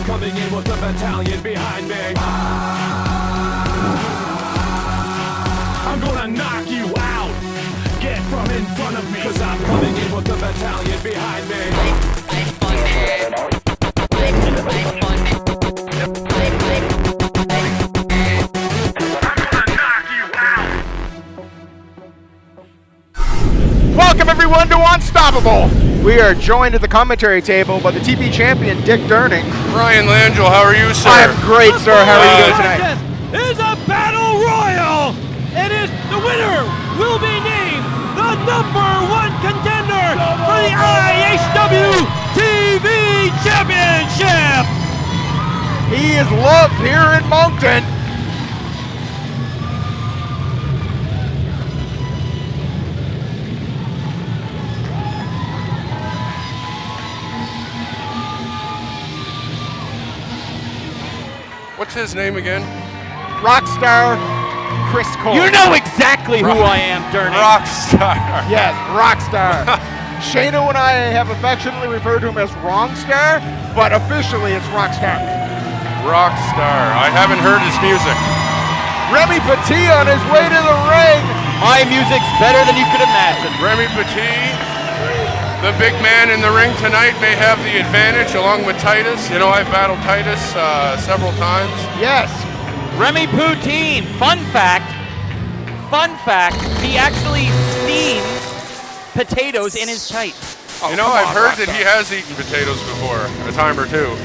I'm coming in with a battalion behind me. I'm gonna knock you out. Get from in front of me, cause I'm coming in with a battalion behind me. Welcome everyone to Unstoppable. We are joined at the commentary table by the TV champion Dick Durning. Ryan Langell, how are you, sir? I'm great, sir. How are you doing tonight? This is a battle royal. It is the winner will be named the #1 contender for the IHW TV Championship. He is loved here in Moncton. What's his name again? Rockstar Chris Cole. You know exactly who I am, Durning. Rockstar. Yes, Rockstar. Shano and I have affectionately referred to him as Wrongstar, but officially it's Rockstar. Rockstar. I haven't heard his music. Remy Petit on his way to the ring. My music's better than you could imagine. Remy Petit, the big man in the ring tonight, may have the advantage along with Titus. You know, I've battled Titus several times. Yes. Remy Poutine, fun fact, he actually steams potatoes in his tights. You know, I've heard that he has eaten potatoes before, a time or two.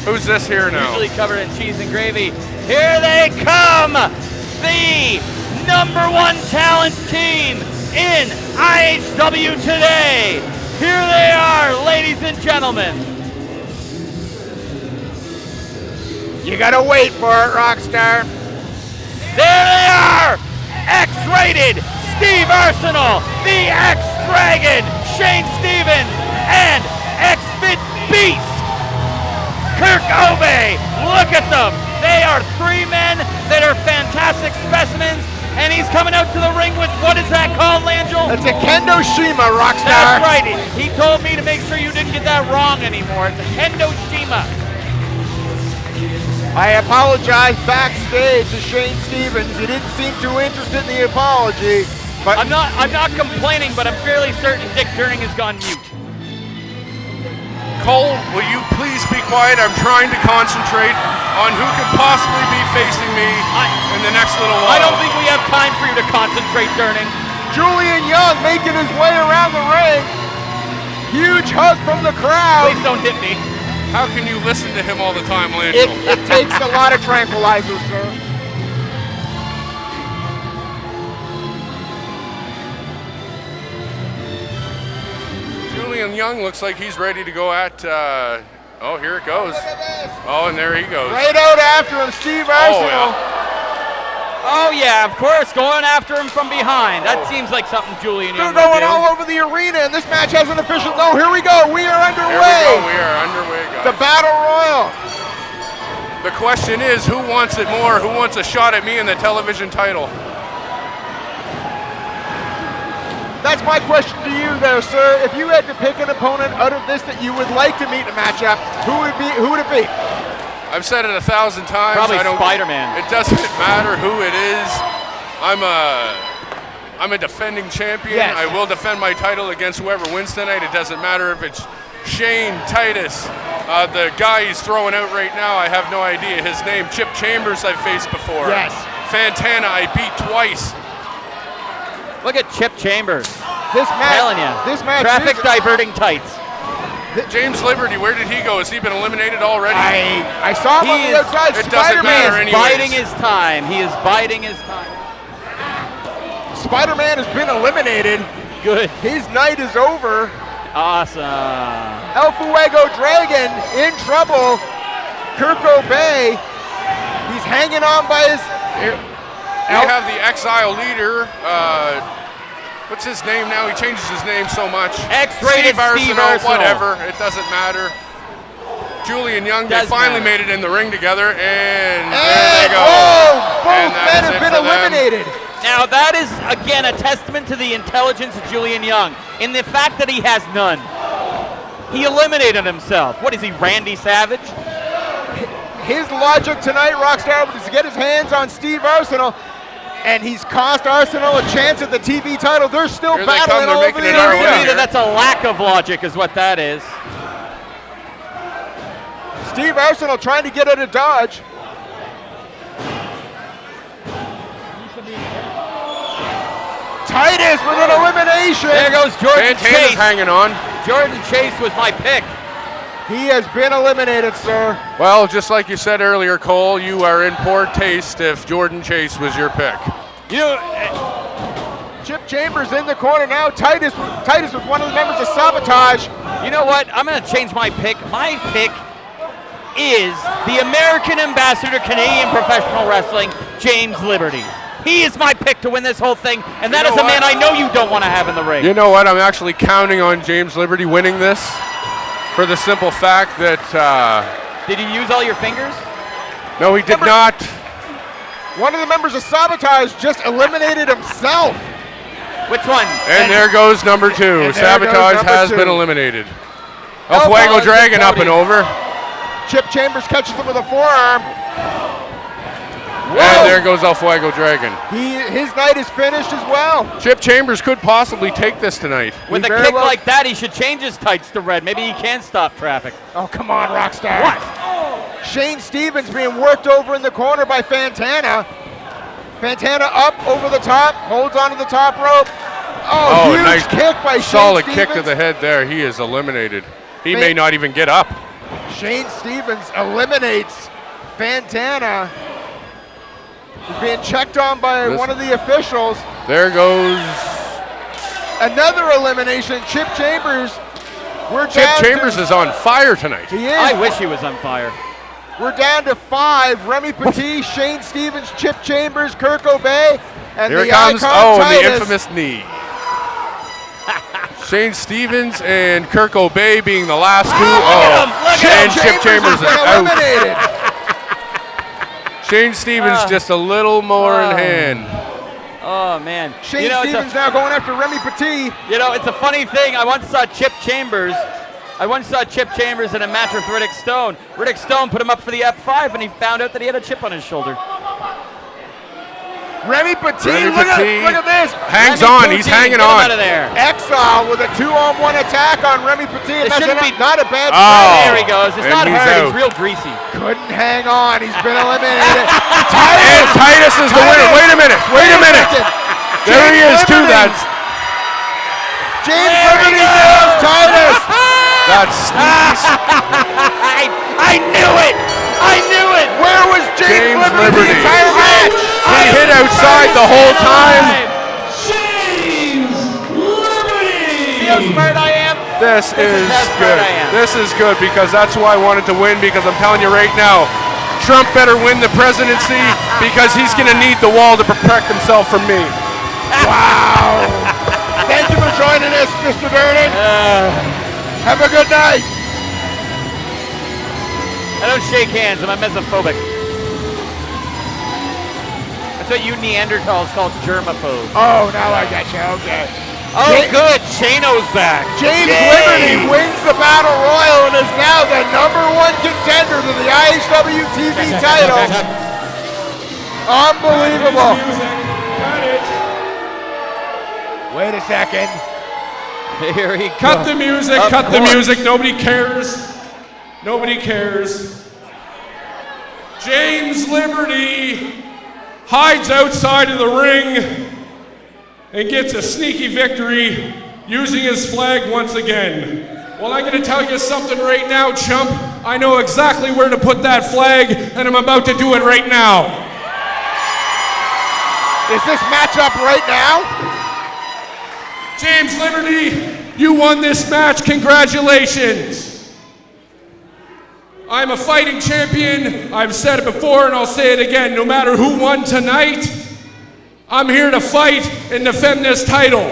Who's this here now? Usually covered in cheese and gravy. Here they come, the #1 talent team in IHW today. Here they are, ladies and gentlemen. You gotta wait for it, Rockstar. There they are, X-Rated Steve Arsenal, the X-Dragon Shane Stevens, and X-Fit Beast Kirk Obey. Look at them. They are three men that are fantastic specimens, and he's coming out to the ring with, what is that called, Langell? It's a Kendo Shima, Rockstar. That's right. He told me to make sure you didn't get that wrong anymore. It's a Kendo Shima. I apologize backstage to Shane Stevens. He didn't seem too interested in the apology, but I'm not complaining, but I'm fairly certain Dick Durning has gone mute. Cole, will you please be quiet? I'm trying to concentrate on who could possibly be facing me in the next little while. I don't think we have time for you to concentrate, Durning. Julian Young making his way around the ring. Huge hug from the crowd. Please don't hit me. How can you listen to him all the time, Langell? It takes a lot of tranquilizers, sir. Julian Young looks like he's ready to go at, oh, here it goes. Look at this. Oh, and there he goes. Right out after him, Steve Arsenal. Oh yeah, of course, going after him from behind. That seems like something Julian They're Young would going do. all over the arena, and this match has an official. No, here we go. We are Here underway. we go. We are underway, guys. The Battle Royal. The question is, who wants it more? Who wants a shot at me in the television title? That's my question to you there, sir. If you had to pick an opponent out of this that you would like to meet in a matchup, who would it be? I've said it 1,000 times. Probably Spider-Man. It doesn't matter who it is. I'm a defending champion. Yes. I will defend my title against whoever wins tonight. It doesn't matter if it's Shane, Titus, the guy he's throwing out right now. I have no idea his name. Chip Chambers I've faced before. Yes. Fantana I beat twice. Look at Chip Chambers. This match. Telling you. This match. Traffic diverting tights. James Liberty, where did he go? Has he been eliminated already? I saw him on He the is- outside. It doesn't matter Spider-Man. anyways. Biding his time. He is biding his time. Spider-Man has been eliminated. Good. His night is over. Awesome. El Fuego Dragon in trouble. Kirk Obey. He's hanging on by his. We have the Exile leader. What's his name now? He changes his name so much. X-rated Steve Arsenal. Whatever. It doesn't matter. Julian Young, they Does finally matter. made it in the ring together, and there they go. Whoa! Both And that men is have it been for them. eliminated. Now that is, again, a testament to the intelligence of Julian Young in the fact that he has none. He eliminated himself. What is he, Randy Savage? his logic tonight, Rockstar, was to get his hands on Steve Arsenal, and he's cost Arsenal a chance at the TV title. They're still Here they battling come, they're all over making the it our arena. way. Either that's a lack of logic is what that is. Steve Arsenal trying to get out of Dodge. Titus with an elimination. There goes Jordan Santana's Chase. hanging on. Jordan Chase was my pick. He has been eliminated, sir. Well, just like you said earlier, Cole, you are in poor taste if Jordan Chase was your pick. You know, Chip Chambers in the corner now. Titus with one of the members of Sabotage. you know what? I'm going to change my pick. My pick is the American ambassador to Canadian professional wrestling, James Liberty. He is my pick to win this whole thing, and that You is know a man what? I know you don't want to have in the ring. You know what? I'm actually counting on James Liberty winning this for the simple fact that, Did you use all your fingers? no, he did not. One of the members of Sabotage just eliminated himself. Which one? And there goes number 2. And there goes Sabotage number has 2. been eliminated. Oh, El Fuego well, Dragon up and Cody. over. Chip Chambers catches him with a forearm. And there goes El Fuego Dragon. His night is finished as well. Chip Chambers could possibly take this tonight. With a very kick well- like that, he should change his tights to red. Maybe he can stop traffic. Oh, come on, Rockstar. What? Shane Stevens being worked over in the corner by Fantana. Fantana up over the top, holds onto the top rope. Oh, huge nice kick by Shane solid Stevens. kick to the head there. He is eliminated. He Fa- may not even get up. Shane Stevens eliminates Fantana. He's being checked on by This- one of the officials. There goes Another elimination. Chip Chambers. We're Chip down Chambers to, is on fire tonight. He is. I wish he was on fire. We're down to 5. Remy Petit, Shane Stevens, Chip Chambers, Kirk Obey, and Here the it comes. icon Oh, and the Titus. infamous knee. Shane Stevens and Kirk Obey being the last two. at him, look at and him. Chip Chambers has is been out. eliminated. Shane Stevens just a little more in hand. Oh, man. Shane you know, Stevens now going after Remy Petit. it's a funny thing. I once saw Chip Chambers in a match with Riddick Stone. Riddick Stone put him up for the F5, and he found out that he had a chip on his shoulder. Remy Petit, Remy look Petit. at this. Hangs Remy on. Petit, He's hanging get him on. out of there. Exile with a 2-on-1 attack on Remy Petit. It That's shouldn't be- not a bad Oh. start. There he goes. It's And not he's hard. out. It's real greasy. Couldn't hang on. He's been eliminated. And Titus is the winner. Wait a minute. Wait a minute. There he is too. Liberty. James There he Liberty goes. nails Titus. That's I knew it. I knew it. Where was James James Liberty Liberty. the entire match? he hit outside the whole time. See how smart I am? This is how smart good. I am. This is good because that's why I wanted to win, because I'm telling you right now, Trump better win the presidency because he's going to need the wall to protect himself from me. Wow. Thank you for joining us, Mr. Vernon. Have a good night. I don't shake hands. I'm a mesophobic. That's what you Neanderthals call germaphobe. Oh, now I got you. Okay. Oh, good. Shano's back. James Yay. Liberty wins the Battle Royal and is now the #1 contender to the IHW TV title. Unbelievable. Wait a second. Here he Cut goes. the music, Of cut the course. music. Nobody cares. Nobody cares. James Liberty hides outside of the ring and gets a sneaky victory using his flag once again. Well, I'm going to tell you something right now, chump. I know exactly where to put that flag, and I'm about to do it right now. Is this matchup right now? James Liberty, you won this match. Congratulations. I'm a fighting champion. I've said it before and I'll say it again. No matter who won tonight, I'm here to fight and defend this title.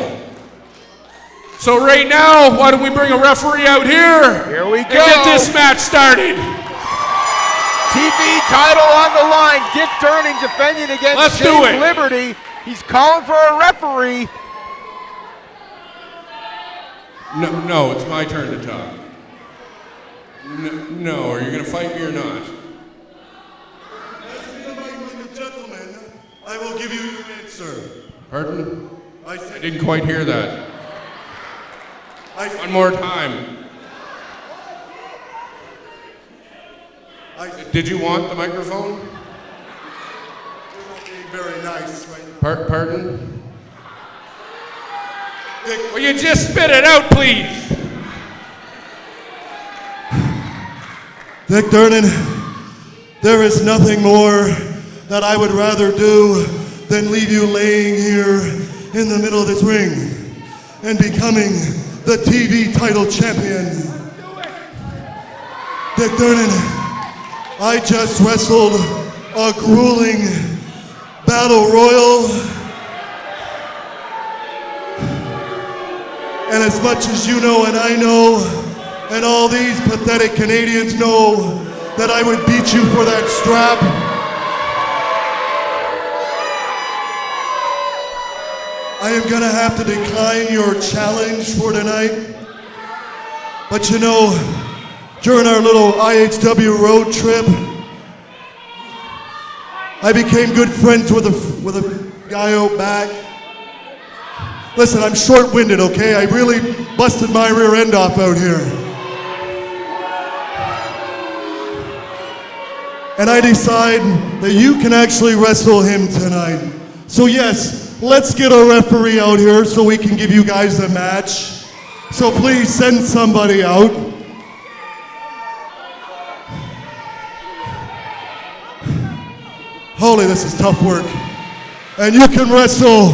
So right now, why don't we bring a referee out here? Here we And go. get this match started. TV title on the line. Dick Durning defending against Let's do James it. Liberty. He's calling for a referee. No, it's my turn to talk. No, are you going to fight me or not? give you your answer. Pardon? I I said, didn't quite hear that. One more time. Did you want the microphone? You're being very nice right now. Pardon? Dick, Will you just spit it out, please? Dick Durnan, there is nothing more that I would rather do than leave you laying here in the middle of this ring and becoming the TV title champion. Dick Durnan, I just wrestled a grueling battle royal, and as much as you know and I know, and all these pathetic Canadians know, that I would beat you for that strap. I am gonna have to decline your challenge for tonight. But you know, during our little IHW road trip, I became good friends with a guy out back. Listen, I'm short-winded, okay? I really busted my rear end off out here. And I decide that you can actually wrestle him tonight. So yes, let's get a referee out here so we can give you guys a match. So please send somebody out. Holy, this is tough work. And you can wrestle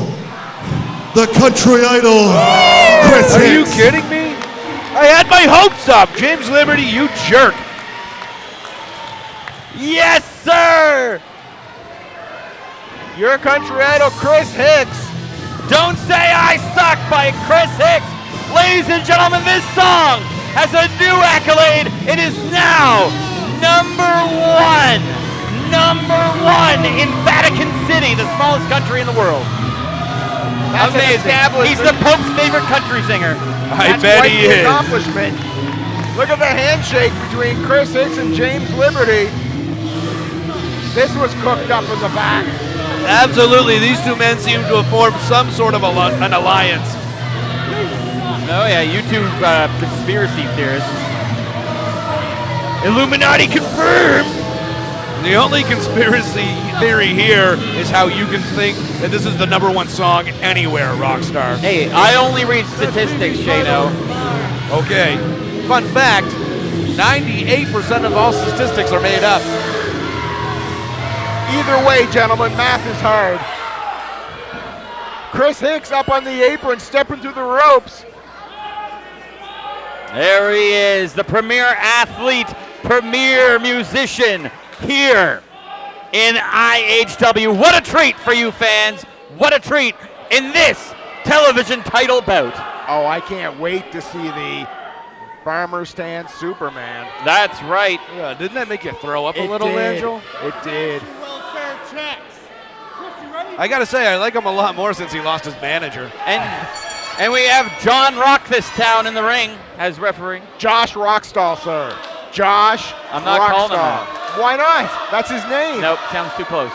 the country idol, Chris Are you Hicks. kidding me? I had my hopes up. James Liberty, you jerk. Yes, sir! Your country idol, Chris Hicks. Don't Say I Suck by Chris Hicks. Ladies and gentlemen, this song has a new accolade. It is now number one in Vatican City, the smallest country in the world. That's an Amazing. establishment. He's the Pope's favorite country singer. That's quite the accomplishment. Look at the handshake between Chris Hicks and James Liberty. This was cooked up in the back. Absolutely, these two men seem to have formed some sort of an alliance. Oh yeah, you two conspiracy theorists. Illuminati confirmed! The only conspiracy theory here is how you can think that this is the number one song anywhere, Rockstar. Hey, I only read statistics, Shano. Okay. Fun fact, 98% of all statistics are made up. Either way, gentlemen, math is hard. Chris Hicks up on the apron, stepping through the ropes. There he is, the premier athlete, premier musician here in IHW. What a treat for you fans. What a treat in this television title bout. Oh, I can't wait to see the Farmer Stand Superman. That's right. Yeah, didn't that make you throw up a It little, did. Angel? It did. I gotta say, I like him a lot more since he lost his manager. And we have John Rock this town in the ring as referee. Josh Rockstall, sir. Josh I'm not Rockstall. calling him that. Why not? That's his name. Nope, sounds too close.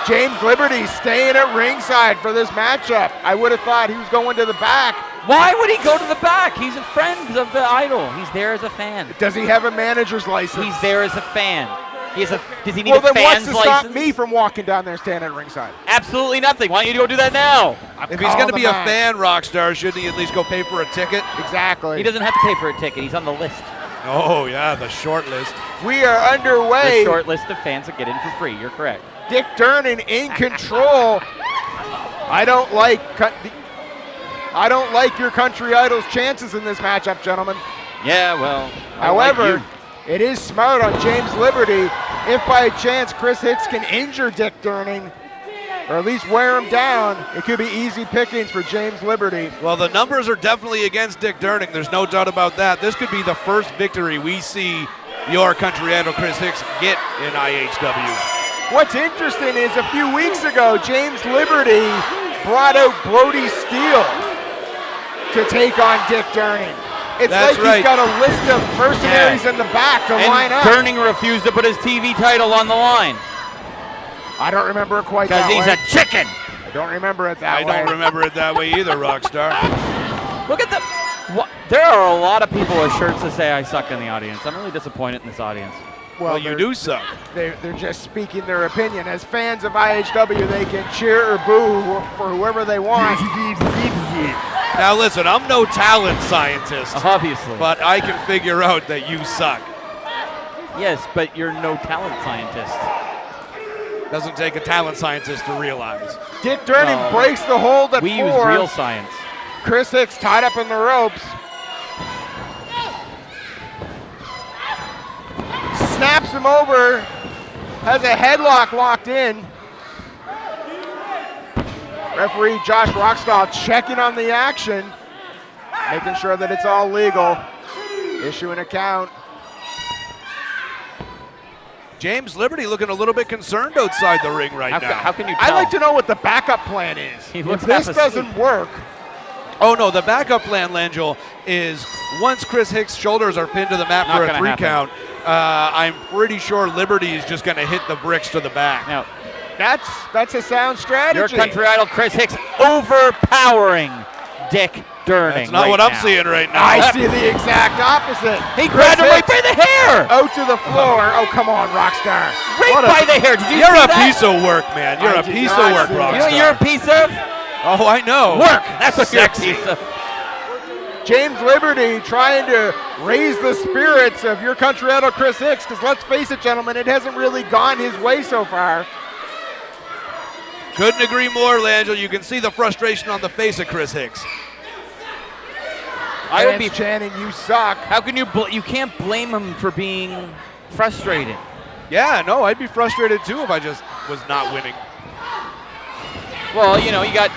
James Liberty staying at ringside for this matchup. I would have thought he was going to the back. Why would he go to the back? He's a friend of the idol. He's there as a fan. Does he have a manager's license? He's there as a fan. Does he need well, a then what's fan's to license? stop me from walking down there standing at ringside? Absolutely nothing. Why don't you go do that now? If he's gonna be a fan, Rockstar, shouldn't he at least go pay for a ticket? Exactly. He doesn't have to pay for a ticket. He's on the list. Oh yeah, the short list. We are underway. The short list of fans that get in for free. You're correct. Dick Durnan in control. I don't like your country idol's chances in this matchup, gentlemen. Yeah, well. However, it is smart on James Liberty. If by chance Chris Hicks can injure Dick Durnan, or at least wear him down, it could be easy pickings for James Liberty. Well, the numbers are definitely against Dick Durnan. There's no doubt about that. This could be the first victory we see your country idol Chris Hicks get in IHW. What's interesting is a few weeks ago, James Liberty brought out Brody Steele to take on Dick Durnan. It's That's like right. he's got a list of mercenaries in the back to line up. Durning refused to put his TV title on the line. I don't remember it quite Because that he's way. a chicken. I don't remember it that I way. don't remember it that way either, Rockstar. Look at the. There are a lot of people with shirts that say I suck in the audience. I'm really disappointed in this audience. Well, you they're- do suck. They're just speaking their opinion. As fans of IHW, they can cheer or boo for whoever they want. Now listen, I'm no talent scientist, Obviously. but I can figure out that you suck. Yes, but you're no talent scientist. Doesn't take a talent scientist to realize. Dick Durning No. breaks the hold at We 4. use real science. Chris Hicks tied up in the ropes. Snaps him over. Has a headlock locked in. Referee Josh Rockstall checking on the action, making sure that it's all legal. Issuing a count. James Liberty looking a little bit concerned outside the ring right now. How can you I'd tell? like to know what the backup plan is. He If looks this half doesn't asleep. work, Oh no, the backup plan, Langell, is once Chris Hicks' shoulders are pinned to the mat Not for a gonna 3 happen. count, I'm pretty sure Liberty is just going to hit the bricks to the back. Now, that's a sound strategy. your country idol Chris Hicks overpowering Dick Durning. That's not right what I'm now. seeing right now. I see the exact opposite. He Chris grabbed him right Hicks by the hair. out to the floor. Oh, come on, Rockstar. Right What a- by the hair. Did you You're see a that? piece of work, man. You're I a did piece not of work, see that. You know Rockstar. what you're a piece of? Oh, I know. Work. That's what Sexy. you're a piece of. James Liberty trying to raise the spirits of your country idol Chris Hicks, because let's face it, gentlemen, it hasn't really gone his way so far. Couldn't agree more, Langell. You can see the frustration on the face of Chris Hicks. I would be. Fans chanting, "You suck." How can you? You can't blame him for being frustrated. Yeah, no, I'd be frustrated too if I just was not winning. Well, you know, you got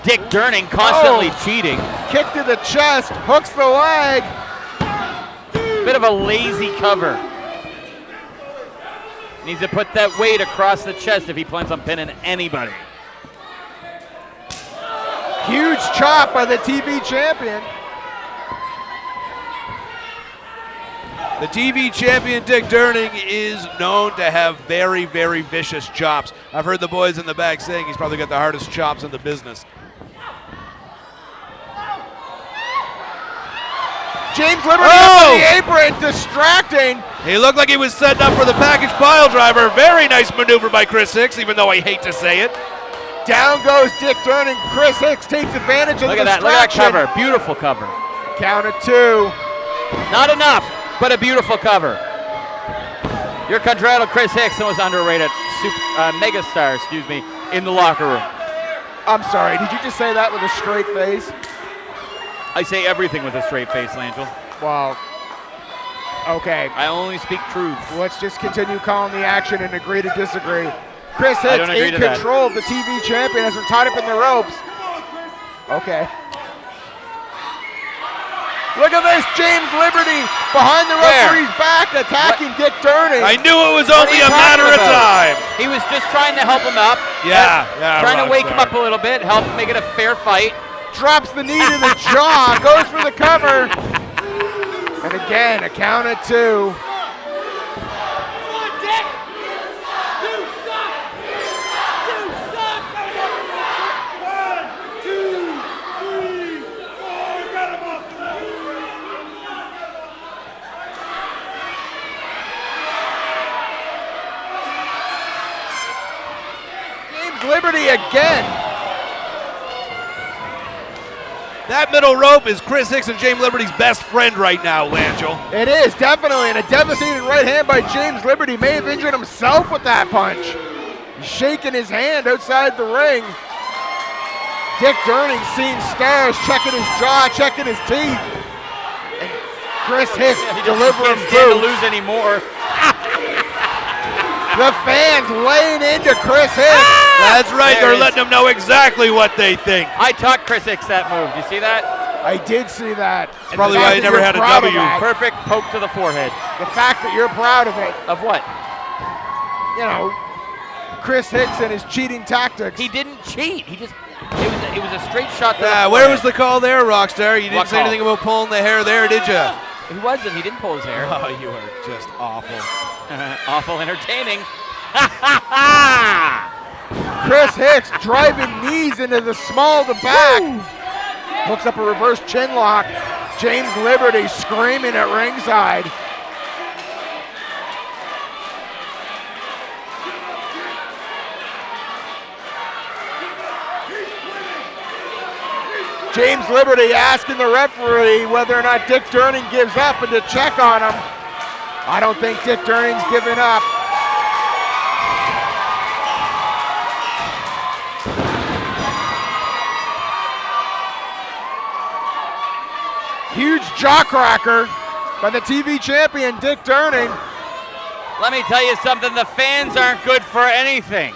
Dick Durning constantly Oh. cheating. Kick to the chest, hooks the leg. Bit of a lazy cover. Needs to put that weight across the chest if he plans on pinning anybody. Huge chop by the TV champion. The TV champion Dick Durning is known to have very, very vicious chops. I've heard the boys in the back saying he's probably got the hardest chops in the business. James Liberty Oh! on the apron, distracting. He looked like he was setting up for the package pile driver. Very nice maneuver by Chris Hicks, even though I hate to say it. Down goes Dick Durning. Chris Hicks takes advantage of Look the at that! Look at that distraction. cover! Beautiful cover. Count of 2. Not enough, but a beautiful cover. Your country idol Chris Hicks, the most underrated megastar, in the locker room. I'm sorry, did you just say that with a straight face? I say everything with a straight face, Langell. Well, okay. I only speak truth. Let's just continue calling the action and agree to disagree. Chris I Hicks don't agree in to that. control of the TV champion has been tied up in the ropes. Okay. Look at this, James Liberty behind the Where? referee's back, attacking Dick Durning. I knew it was What are only you a matter talking of about? time. He was just trying to help him up. Yeah, Trying to wake him Rockstar. up a little bit, help make it a fair fight. Drops the knee to the jaw, goes for the cover. And again, a count of 2. James Liberty again. That middle rope is Chris Hicks and James Liberty's best friend right now, Langell. It is, definitely, and a devastating right hand by James Liberty. May have injured himself with that punch. He's shaking his hand outside the ring. Dick Durning seeing stars, checking his jaw, checking his teeth. And Chris Hicks delivering Can't stand to boots. lose anymore. The fans laying into Chris Hicks. That's right, There they're is- letting him know exactly what they think. I taught Chris Hicks that move. Do you see that? I did see that. And probably the why fact he that never you're had a proud of W. that, Perfect poke to the forehead. The fact that you're proud of it, Of what? you know, Chris Hicks and his cheating tactics. He didn't cheat. He just it was a straight shot to the Yeah, forehead. where was the call there, Rockstar? You didn't What say call? anything about pulling the hair there, did you? He wasn't. He didn't pull his hair. Oh, you are just awful. Awful entertaining. Chris Hicks driving knees into the small of the back. Hooks up a reverse chin lock. James Liberty screaming at ringside. James Liberty asking the referee whether or not Dick Durning gives up and to check on him. I don't think Dick Durning's giving up. Huge jawcracker by the TV champion, Dick Durning. Let me tell you something, the fans aren't good for anything.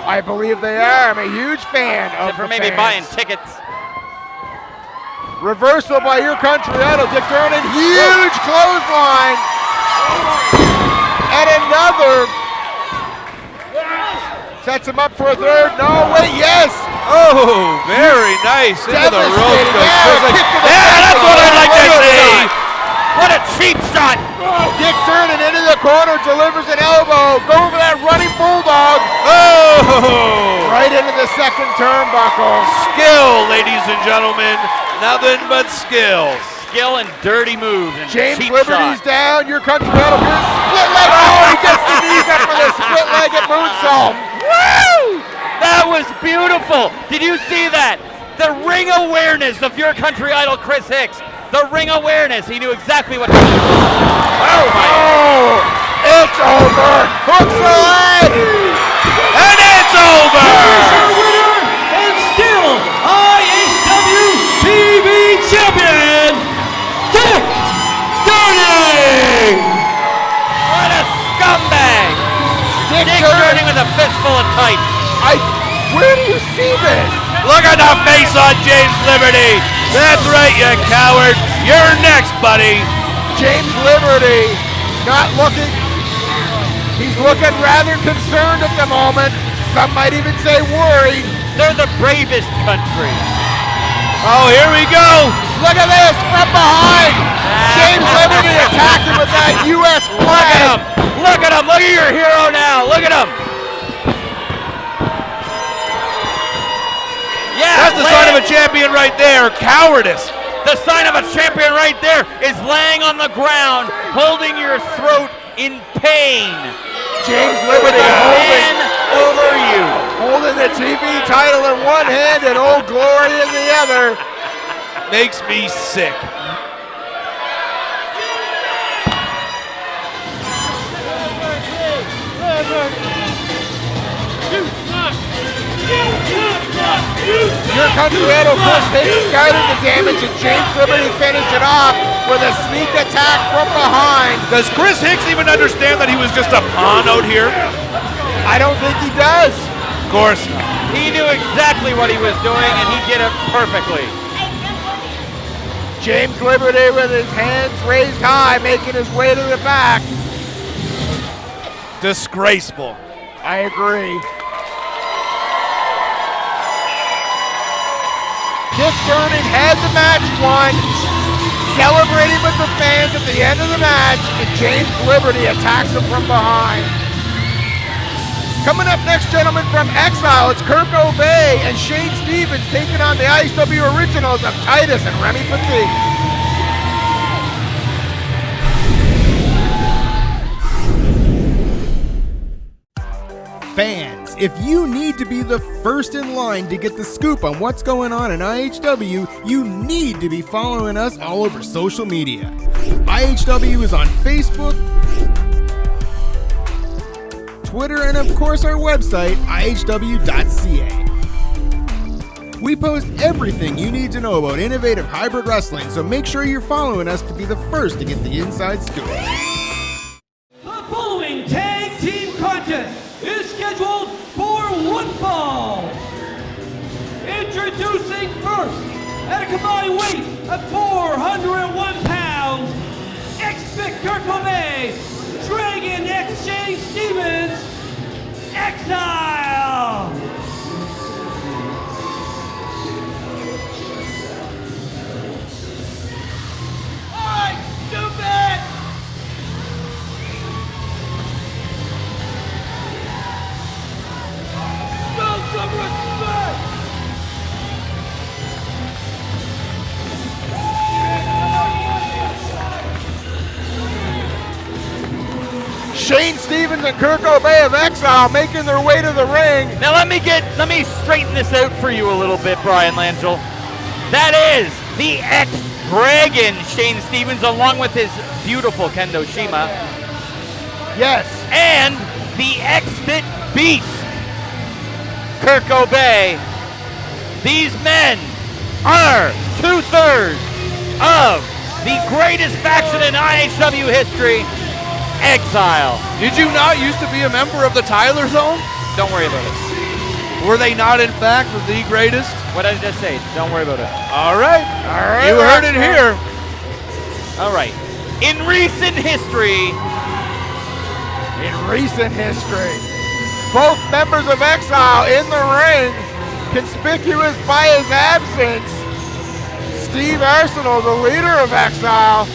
I believe they are. I'm a huge fan of Except for the maybe fans. buying tickets. Reversal by your country idol, Dick Durning. Huge clothesline. And another. Sets him up for a third. No, wait, yes. Oh, very nice. Into the ropes. Devastating. Yeah, that's what I'd like to see. What a cheap shot! Dick Durning into the corner, delivers an elbow. Go for that running bulldog. Oh! Right into the second turnbuckle. Skill, ladies and gentlemen. Nothing but skill. Skill and dirty moves and James cheap Liberty's shots. down. Your country idol here. Split leg. Oh, he gets the knees up for the split legged moonsault. Woo! That was beautiful. Did you see that? The ring awareness of your country idol, Chris Hicks. The ring awareness. He knew exactly what to do. Oh, it's over. Hooks the leg. And it's over. Your winner and still IHW TV champion, Dick Durning! What a scumbag. Dick Dick Durning. Durning with a fistful of tights. Where do you see this? Look at the face on James Liberty. That's right, you coward. You're next, buddy. James Liberty not looking. He's looking rather concerned at the moment. Some might even say worried. They're the bravest country. Oh, here we go. Look at this from behind. James Liberty attacking with that U.S. Look at flag. him. Look at him. Look at your hero now. Look at him. Yeah, That's the sign of a champion right there. Cowardice. The sign of a champion right there is laying on the ground, holding your throat in pain. James Liberty Man over you. holding the TV title in one hand and Old Glory in the other. Makes me sick. Your country idol Chris Hicks started the damage and James Liberty finished it off with a sneak attack from behind. Does Chris Hicks even understand that he was just a pawn out here? I don't think he does. Of course not. He knew exactly what he was doing, and he did it perfectly. James Liberty with his hands raised high, making his way to the back. Disgraceful. I agree. Dick Durning had the match won, celebrating with the fans at the end of the match, and James Liberty attacks him from behind. Coming up next, gentlemen, from Exile, it's Kirk Obey and Shane Stevens taking on the IHW Originals of Titus and Remy Petit. Fans, if you need to be the first in line to get the scoop on what's going on in IHW, you need to be following us all over social media. IHW is on Facebook, Twitter, and of course our website, ihw.ca. We post everything you need to know about innovative hybrid wrestling, so make sure you're following us to be the first to get the inside scoop. The following tag team contest is scheduled for one fall. Introducing first, at a combined weight of 401 pounds, ex-Victor Kobe, Dragon X Shane Stevens, Exile. Alright, stupid! Shane Stevens and Kirk Obey of Exile making their way to the ring. Now let me straighten this out for you a little bit, Brian Langell. That is the X-Dragon Shane Stevens along with his beautiful Kendo Shima. Yes. And the X-Fit Beast, Kirk Obey. These men are 2/3 of the greatest faction in IHW history, Exile. Did you not used to be a member of the Tyler Zone? Don't worry about it. Were they not, in fact, the greatest? What did I just say? Don't worry about it. All right. You heard it here. All right. In recent history, both members of Exile in the ring, conspicuous by his absence. Steve Arsenal, the leader of Exile.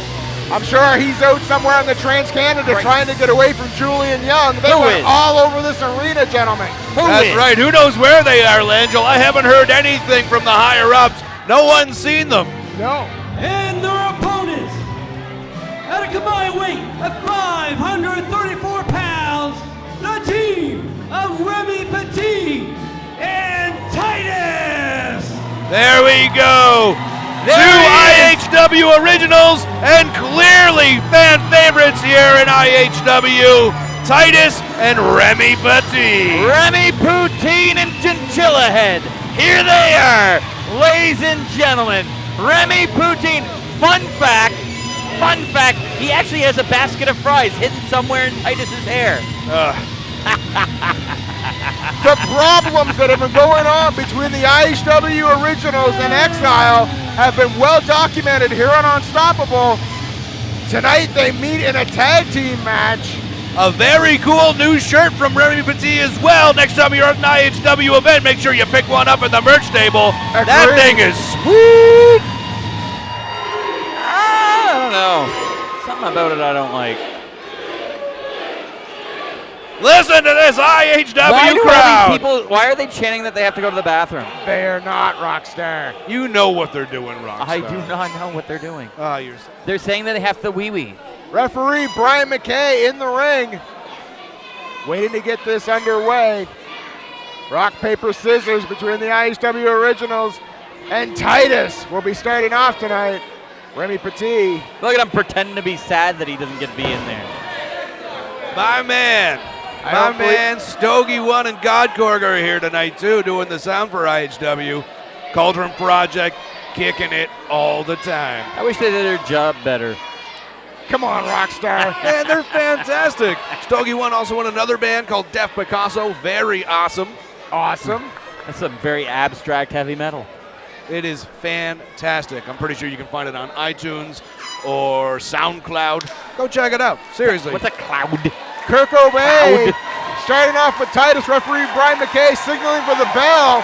I'm sure he's out somewhere in the Trans-Canada trying to get away from Julian Young. They went all over this arena, gentlemen. That's right. Who knows where they are, Langell? I haven't heard anything from the higher-ups. No one's seen them. No. And their opponents, at a combined weight of 534 pounds, the team of Remy Petit and Titus. There we go. Two IHW originals and clearly fan favorites here in IHW, Titus and Remy Petit. Remy Poutine and Chinchilla Head. Here they are, ladies and gentlemen. Remy Poutine, fun fact, he actually has a basket of fries hidden somewhere in Titus's hair. The problems that have been going on between the IHW originals and Exile have been well documented here on Unstoppable. Tonight they meet in a tag team match. A very cool new shirt from Remy Petit as well. Next time you're at an IHW event, make sure you pick one up at the merch table. Agreed. That thing is sweet. I don't know. Something about it I don't like. Listen to this IHW crowd. Why are they chanting that they have to go to the bathroom? They are not Rockstar. You know what they're doing, Rockstar. I do not know what they're doing. You're They're saying that they have to wee-wee. Referee Brian McKay in the ring, waiting to get this underway. Rock, paper, scissors between the IHW originals and Titus will be starting off tonight. Remy Petit. Look at him pretending to be sad that he doesn't get to be in there. My man. My man, Stogie One and Godkorg are here tonight too, doing the sound for IHW. Cauldron Project, kicking it all the time. I wish they did their job better. Come on, Rockstar. Man, they're fantastic. Stogie One also won another band called Def Picasso. Very awesome. Awesome. That's some very abstract heavy metal. It is fantastic. I'm pretty sure you can find it on iTunes or SoundCloud. Go check it out. Seriously. What's a cloud? Kirk Obey starting off with Titus. Referee Brian McKay signaling for the bell.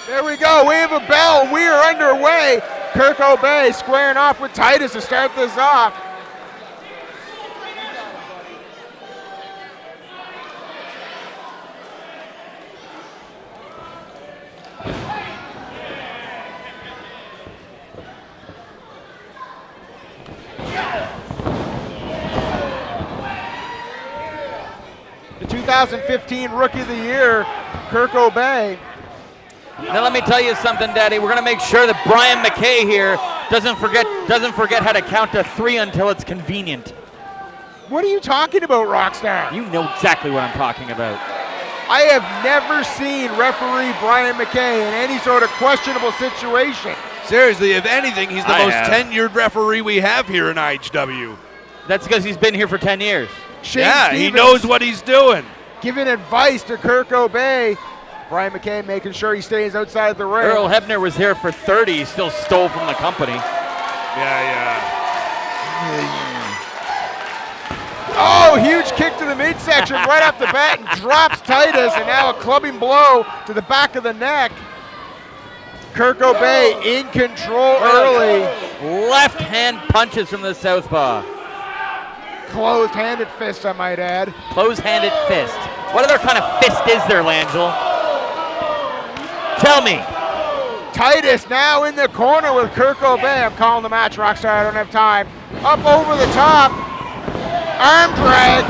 There we go. We have a bell. We are underway. Kirk Obey squaring off with Titus to start this off. The 2015 Rookie of the Year, Kirk Obey. Now let me tell you something, Daddy. We're gonna make sure that Brian McKay here doesn't forget how to count to 3 until it's convenient. What are you talking about, Rockstar? You know exactly what I'm talking about. I have never seen referee Brian McKay in any sort of questionable situation. Seriously, if anything, he's the most tenured referee we have here in IHW. That's because he's been here for 10 years. Shane Stevens, he knows what he's doing. Giving advice to Kirk Obey. Brian McKay making sure he stays outside the ring. Earl Hebner was here for 30. He still stole from the company. Oh, huge kick to the midsection right off the bat and drops Titus, and now a clubbing blow to the back of the neck. Kirk Obey in control early. Left hand punches from the southpaw. Closed-handed fist, I might add. Closed-handed fist. What other kind of fist is there, Langell? Tell me. Titus now in the corner with Kurt Cobain. I'm calling the match, Rockstar. I don't have time. Up over the top. Arm drag.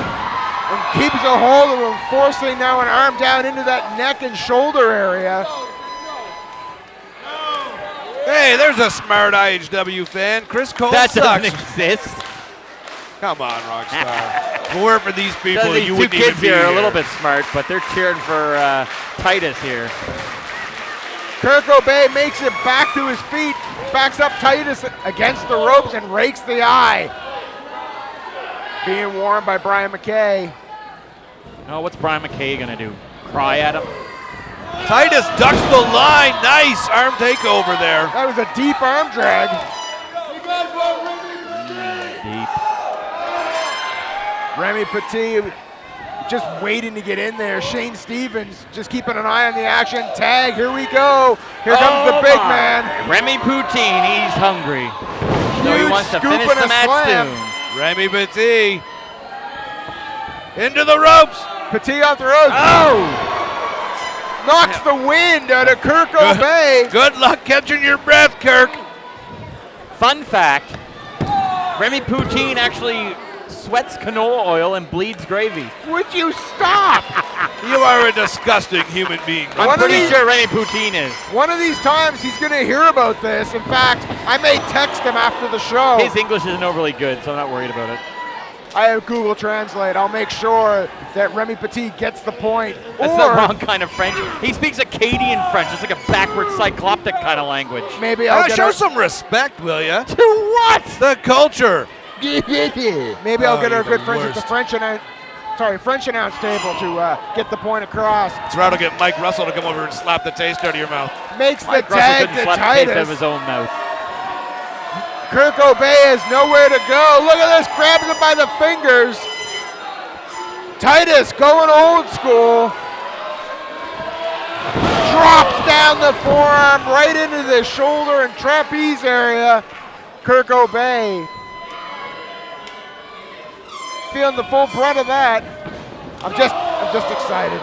And keeps a hold of him, forcing now an arm down into that neck and shoulder area. Hey, there's a smart IHW fan. Chris Cole That sucks. doesn't exist. Come on, Rockstar. If it weren't for these people, These you two wouldn't even kids be here are here. a little bit smart, but they're cheering for Titus here. Kurt Cobain makes it back to his feet, backs up Titus against the ropes and rakes the eye. Being warned by Brian McKay. Oh, what's Brian McKay gonna do? Cry at him? Titus ducks the line. Nice arm takeover there. That was a deep arm drag. Deep. Remy Petit just waiting to get in there. Shane Stevens just keeping an eye on the action. Tag, here we go. Here comes the big man. Remy Poutine, he's hungry. So he Huge wants to scoop finish and the a match slam. soon. Remy Petit into the ropes. Petit off the ropes. Oh! Knocks the wind out of Kurt Cobain. Good luck catching your breath, Kirk. Fun fact, Remy Poutine actually sweats canola oil and bleeds gravy. Would you stop? You are a disgusting human being. One I'm of pretty these- sure Remy Poutine is. One of these times he's going to hear about this. In fact, I may text him after the show. His English isn't overly good, so I'm not worried about it. I have Google Translate. I'll make sure that Remy Petit gets the point. That's or the wrong kind of French. He speaks Akkadian French. It's like a backward cycloptic kind of language. maybe I'll get Show our, some respect, will ya? To what? The culture. maybe I'll get our you're good the friends at the worst. French announce table to get the point across. That's right. I'll get Mike Russell to come over and slap the taste out of your mouth. Makes Mike the Russell tag couldn't to slap the taste out of Titus. his own mouth. Kurt Cobain has nowhere to go. Look at this, grabs him by the fingers. Titus going old school. Drops down the forearm right into the shoulder and trapeze area. Kurt Cobain feeling the full brunt of that. I'm just excited.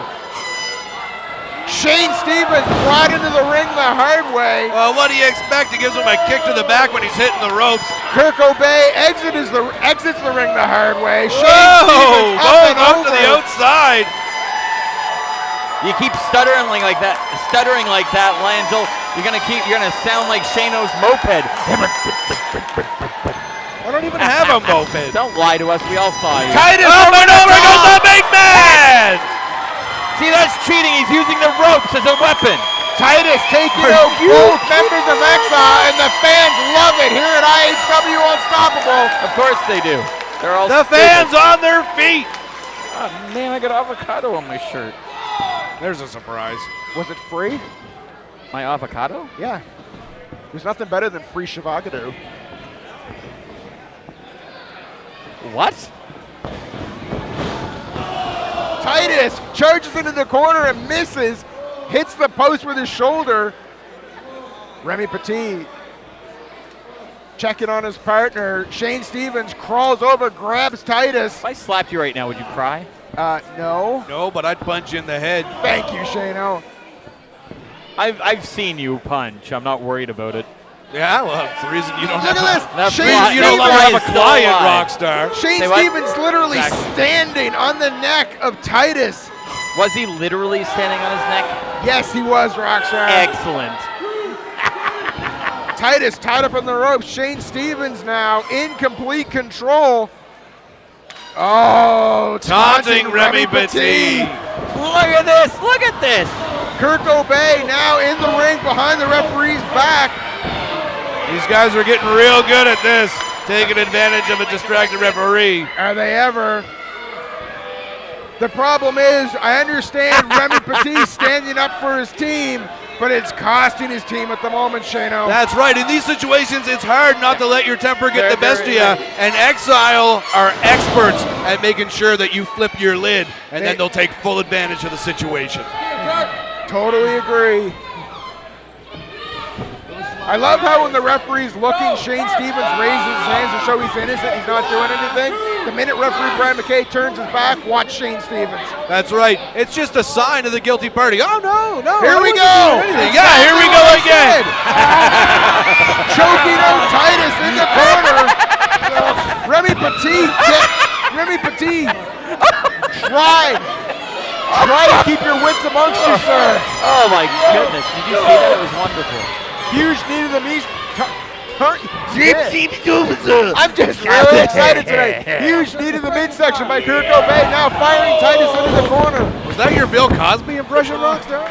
Shane Stevens brought into the ring the hard way. Well, what do you expect? He gives him a kick to the back when he's hitting the ropes. Kurt Cobain exits the ring the hard way. Shane Whoa! Stevens up Going and up to the over. outside. You keep stuttering like that, Langell. You're gonna sound like Shano's moped. I don't even have a moped. Don't lie to us. We all saw you. Titus Up over and the over goes the top. big man. See, that's cheating. He's using the ropes as a weapon. Titus taking out both members of Exile, and the fans love it here at IHW Unstoppable. Of course they do. They're all The stupid. fans on their feet. Oh, man, I got avocado on my shirt. There's a surprise. Was it free? My avocado? Yeah. There's nothing better than free Shavagado. What? Titus charges into the corner and misses. Hits the post with his shoulder. Remy Petit checking on his partner. Shane Stevens crawls over, grabs Titus. If I slapped you right now, would you cry? No. No, but I'd punch you in the head. Thank you, Shano. I've seen you punch. I'm not worried about it. Yeah, well, it's the reason you don't Look have at to. this. That Shane fly- You no Stevens, longer have a Still client, alive. Rockstar. Shane Say what? Stevens literally Exactly. standing on the neck of Titus. Was he literally standing on his neck? Yes, he was, Rockstar. Excellent. Titus tied up in the ropes. Shane Stevens now in complete control. Oh, Taunting Remy Petit. Look at this. Look at this. Kurt Cobain now in the ring behind the referee's back. These guys are getting real good at this, taking advantage of a distracted referee. Are they ever? The problem is, I understand Remy Petit standing up for his team, but it's costing his team at the moment, Shano. That's right. In these situations, it's hard not to let your temper get They're- the best of you. they're- And Exile are experts at making sure that you flip your lid, and They- then they'll take full advantage of the situation. Totally agree. I love how when the referee's looking, Shane Stevens raises his hands to show he's innocent, he's not doing anything. The minute referee Brian McKay turns his back, watch Shane Stevens. That's right. It's just a sign of the guilty party. Oh, no. Here we go. Yeah, here we go again. Choking out Titus in the corner. Remy Petit, try to keep your wits amongst you, sir. Oh my goodness, did you see that? It was wonderful. Huge knee to the knees. I'm just really excited tonight. Huge knee to the midsection by Kurt Cobain. Now firing Titus into the corner. Was that your Bill Cosby impression, Rockstar?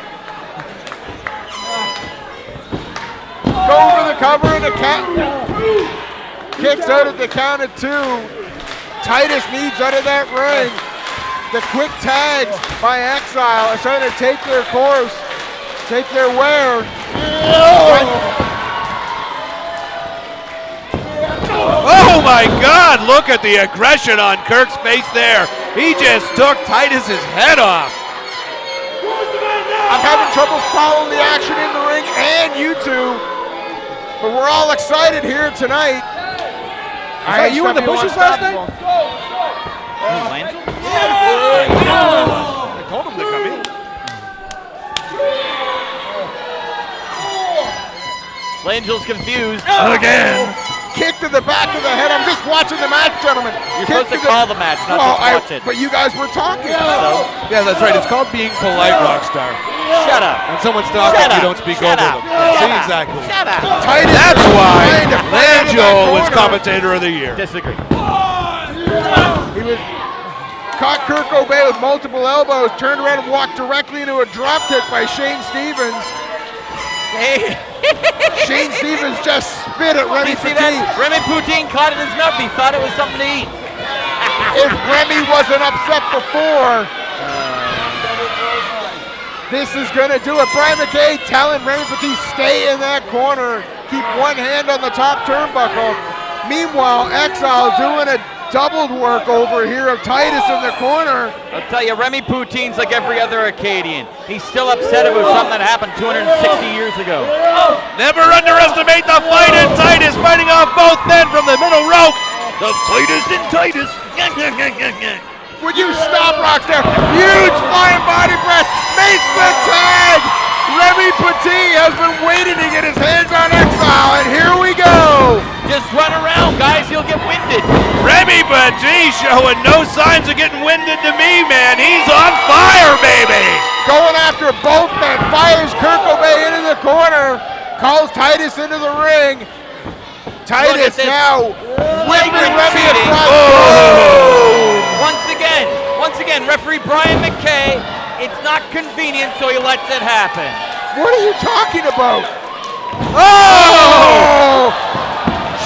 Go for the cover and the count. Kicks out at the count of 2. Titus needs out of that ring. The quick tags by Exile are trying to take their course, take their wear. Oh my God, look at the aggression on Kirk's face there. He just took Titus's head off. I'm having trouble following the action in the ring and you two, but we're all excited here tonight. You in the bushes last night? Lance? I told him to come in. Langel's confused. Again. Kick to the back of the head. I'm just watching the match, gentlemen. You're supposed to call the match, not just watch it. But you guys were talking. So, Yeah, that's right. It's called being polite, Rockstar. shut up. When someone's talking, Shut you up. don't speak Shut over up. them. Shut See, up. exactly. Shut up. Titus That's is why trying to fight into that Langell was corner. commentator of the year. Disagree. He was caught Kurt Cobain with multiple elbows, turned around and walked directly into a drop kick by Shane Stevens. Shane Stevens just spit at Remy You see Petit. that? Remy Poutine caught it in his mouth. He thought it was something to eat. If Remy wasn't upset before, this is going to do it. Brian McKay telling Remy Petit, stay in that corner. Keep one hand on the top turnbuckle. Meanwhile, Exile doing a doubled work over here of Titus in the corner. I'll tell you, Remy Poutine's like every other Acadian. He's still upset about something that happened 260 years ago. Never underestimate the fight in Titus, fighting off both men from the middle rope. The Titus in Titus. Would you stop, Rockstar? Huge flying body press, makes the tag. Remy Petit has been waiting to get his hands on Exile, and here we go. Just run around, guys. You'll get winded. Remy Petit showing no signs of getting winded to me, man. He's on fire, baby. Going after both men, fires Kurt Cobain into the corner, calls Titus into the ring. Titus this. now whipping Remy cheating. across. Once again, referee Brian McKay, it's not convenient, so he lets it happen. What are you talking about? Oh!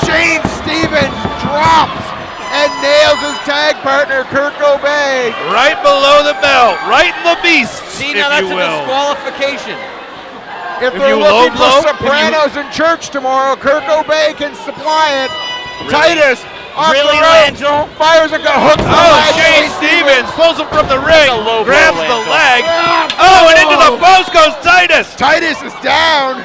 Shane Stevens drops and nails his tag partner, Kurt Cobain. Right below the belt, right in the beast, See, if now that's you a will. disqualification. If If they're you looking low blow, for Sopranos in church tomorrow, Kurt Cobain can supply it. Titus off Really, the rope, Langell? fires and hooks the Oh, leg. Shane Stevens pulls him from the ring, a low blow, grabs the Langell. leg. Oh, and into the post goes Titus. Titus is down.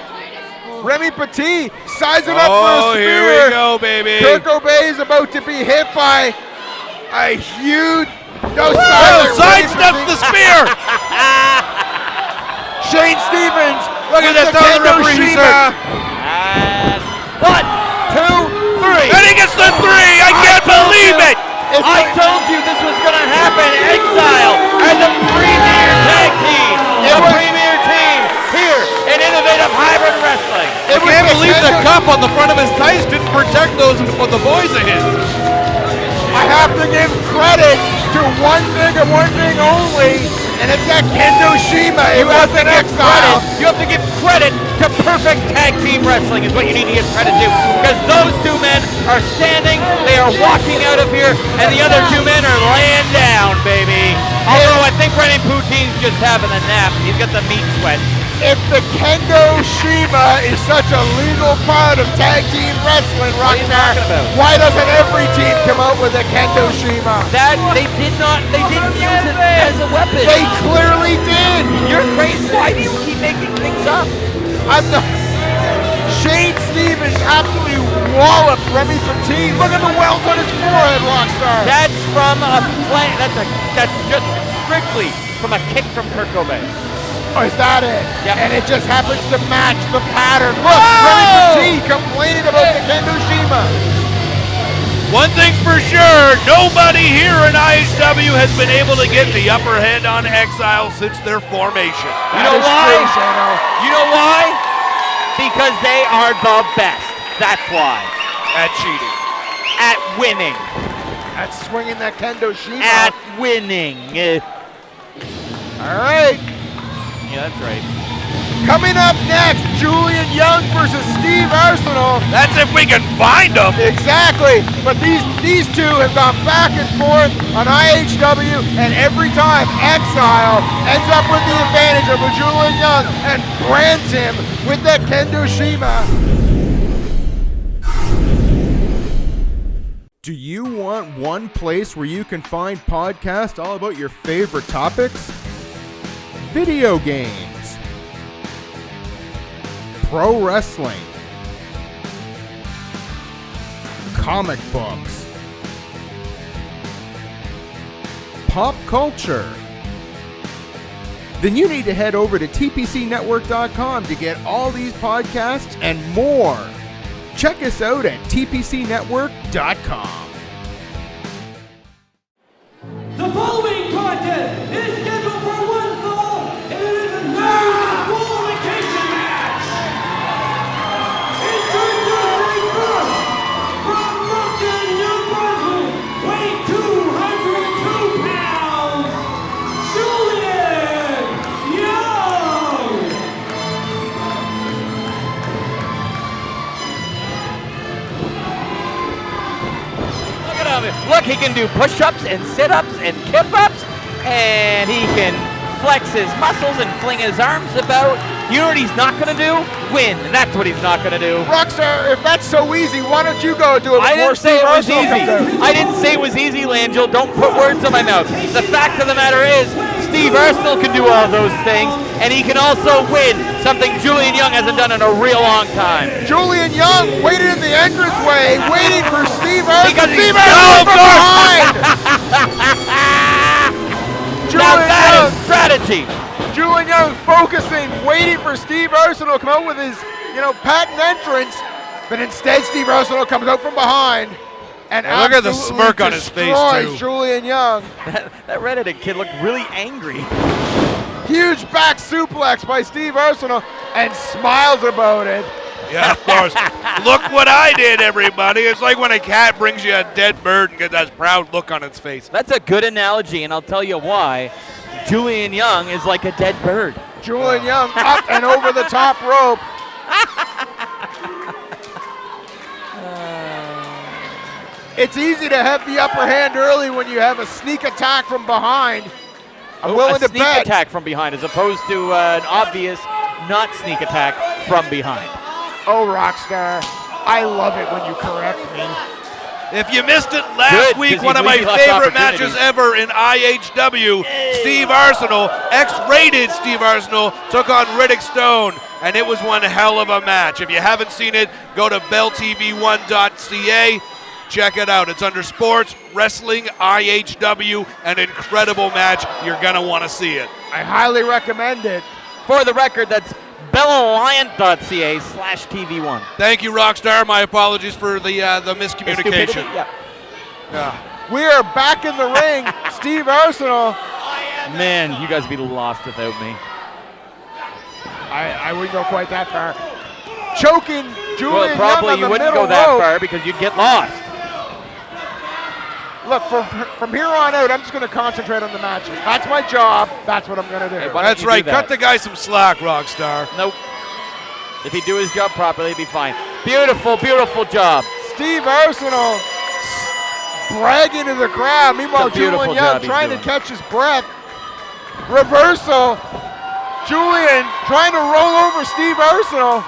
Remy Petit sizing up for a Oh, spear. here we go, baby. Kurt Cobain is about to be hit by a huge Oh, silence. sidesteps the spear. Shane Stevens. Look at with this, the the referee, Kendo sir. And 1, 2, 3. And he gets the 3. I can't believe it. I told you this was going to happen. Exile and the premier tag team. The premier team here in Innovative Hybrid Wrestling. I can't believe the cup on the front of his tights didn't protect those for the boys of his. I have to give credit to one thing and one thing only, and it's that Kendo Shima. It wasn't Exile. You have to give credit to perfect tag team wrestling is what you need to give credit to. Because those two men are standing, they are walking out of here, and the other two men are laying down, baby. Although I think Remy Poutine's just having a nap. He's got the meat sweat. If the Kendo Shima is such a legal part of tag team wrestling, What are you Rockstar, talking about? why doesn't every team come out with a Kendo Shima? That they didn't use it as a weapon. They clearly did. You're crazy. Why do you keep making things up? I'm not. Shane Stevens absolutely walloped Remy Petit. Look at the welt on his forehead, Rockstar. That's from a play. That's just strictly from a kick from Kurt Cobain. Oh, is that it? Yep. And it just happens to match the pattern. Look, Remy Petit complaining about the Kendoshima. One thing's for sure, nobody here in IHW has been able to get the upper hand on Exile since their formation. You know why? You know why? Because they are the best. That's why. At cheating. At winning. At swinging that Kendoshima. At winning. All right. Yeah, that's right. Coming up next, Julian Young versus Steve Arsenal. That's if we can find them. Exactly. But these two have gone back and forth on IHW, and every time Exile ends up with the advantage over Julian Young and brands him with that Kendoshima. Do you want one place where you can find podcasts all about your favorite topics? Video games, pro wrestling, comic books, pop culture. Then you need to head over to tpcnetwork.com to get all these podcasts and more. Check us out at tpcnetwork.com. The following contest is scheduled for one fall, and it is a no-disqualification match. Introducing first, from Brooklyn, New Brunswick, weighing 202 pounds, Julian Young. Look at him. Look, he can do push-ups and sit-ups and kip-ups, and he can flex his muscles and fling his arms about. You know what he's not going to do? Win. And that's what he's not going to do. Rockstar, if that's so easy, why don't you go do it? I didn't say it was Steve Arsenal easy. comes out? I didn't say it was easy, Langell. Don't put words in my mouth. The fact of the matter is, Steve Arsenal can do all those things, and he can also win, something Julian Young hasn't done in a real long time. Julian Young waited in the entranceway, waiting for Steve Arsenal. Because he's Steve Arsenal from behind. Now Julian that Young. is strategy. Julian Young focusing, waiting for Steve Arsenal to come out with his, patent entrance, but instead Steve Arsenal comes out from behind and Look at the absolutely smirk on his face, destroys too. Julian Young. That redheaded kid looked really angry. Huge back suplex by Steve Arsenal and smiles about it. Yeah, of course. Look what I did, everybody. It's like when a cat brings you a dead bird and gets that proud look on its face. That's a good analogy, and I'll tell you why. Julian Young is like a dead bird. Julian Young up and over the top rope. It's easy to have the upper hand early when you have a sneak attack from behind. I'm willing a to sneak bet. attack from behind as opposed to an obvious not sneak attack from behind. Oh, Rockstar, I love it when you correct me. If you missed it last Good, week, 'cause one he of my really lost favorite matches opportunities. ever in IHW, Steve Arsenal, X-rated Steve Arsenal, took on Riddick Stone, and it was one hell of a match. If you haven't seen it, go to belltv1.ca. Check it out. It's under Sports, Wrestling, IHW, an incredible match. You're going to want to see it. I highly recommend it. For the record, that's bellalliant.ca/TV1. Thank you, Rockstar. My apologies for the miscommunication. Yeah. We are back in the ring. Steve Arsenal. Man, you guys would be lost without me. I wouldn't go quite that far. Choking Julian Well, Young probably on you the wouldn't middle go that rope. far because you'd get lost. Look, from here on out, I'm just going to concentrate on the matches. That's my job. That's what I'm going to do. Hey, why don't That's you do right. that? Cut the guy some slack, Rockstar. Nope. If he'd do his job properly, he'd be fine. Beautiful, beautiful job. Steve Arsenal bragging to the crowd. Meanwhile, It's a beautiful Julian Young job he's trying to doing. catch his breath. Reversal. Julian trying to roll over Steve Arsenal.